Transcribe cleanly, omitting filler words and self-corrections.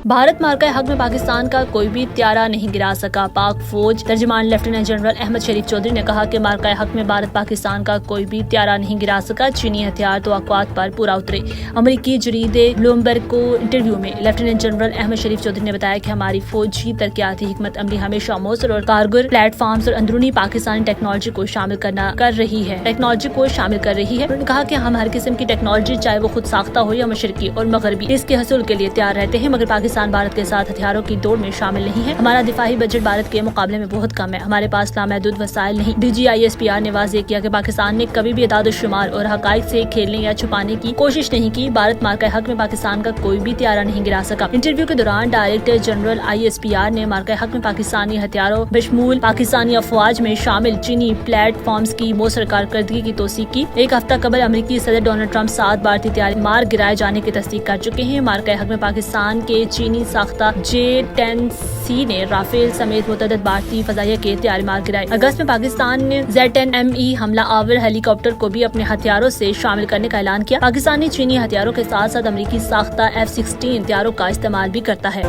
भारत मार्का हक में पाकिस्तान का कोई भी त्यारा नहीं गिरा सका। पाक फौज तर्जमान लेफ्टिनेंट जनरल अहमद शरीफ चौधरी ने कहा कि मार्का हक में भारत पाकिस्तान का कोई भी त्यारा नहीं गिरा सका। चीनी हथियार तवक्कुआत पर पूरा उतरे। अमरीकी जरीदे ब्लूमबर्ग को इंटरव्यू में लेफ्टिनेंट जनरल अहमद शरीफ चौधरी ने बताया कि हमारी फौजी तरक्याती हिकमत अमली हमेशा मौसर और कारगर प्लेटफॉर्म्स और अंदरूनी पाकिस्तानी टेक्नोलॉजी को शामिल कर रही है। उन्होंने कहा कि हम हर किस्म की टेक्नोलॉजी चाहे वो खुद साख्ता हो या मशरकी और मगरबी इसके हसूल के लिए तैयार रहते हैं, मगर पाकिस्तान भारत के साथ हथियारों की दौड़ में शामिल नहीं है। हमारा दिफाई बजट भारत के मुकाबले में बहुत कम है। हमारे पास लामहदूद वसाइल नहीं। DGISPR ने वाज़ेह किया कि पाकिस्तान ने कभी भी इदाद-ओ-शुमार और हकाइक से खेलने या छुपाने की कोशिश नहीं की। भारत मार्का हक में पाकिस्तान का कोई भी त्यारा नहीं गिरा सका। इंटरव्यू के दौरान डायरेक्टर जनरल ISPR ने मार्का हक में पाकिस्तानी हथियारों बशमूल पाकिस्तानी अफवाज में शामिल चीनी प्लेटफॉर्म्स की मौसर कारकर्दगी की तौसीक की। एक हफ्ता कबल अमरीकी सदर डोनाल्ड ट्रंप 7 भारतीय तैयारी मार गिराए जाने की तस्दीक कर चुके हैं। मार्का हक में पाकिस्तान के चीनी साख्ता J-10C ने राफेल समेत मुतअद्दिद भारतीय फजाइया के तैयारी मार गिराए। अगस्त में पाकिस्तान ने Z-10ME हमला आवर हेलीकॉप्टर को भी अपने हथियारों से शामिल करने का ऐलान किया। पाकिस्तानी चीनी हथियारों के साथ साथ अमरीकी साख्ता F-16 हथियारों का इस्तेमाल भी करता है।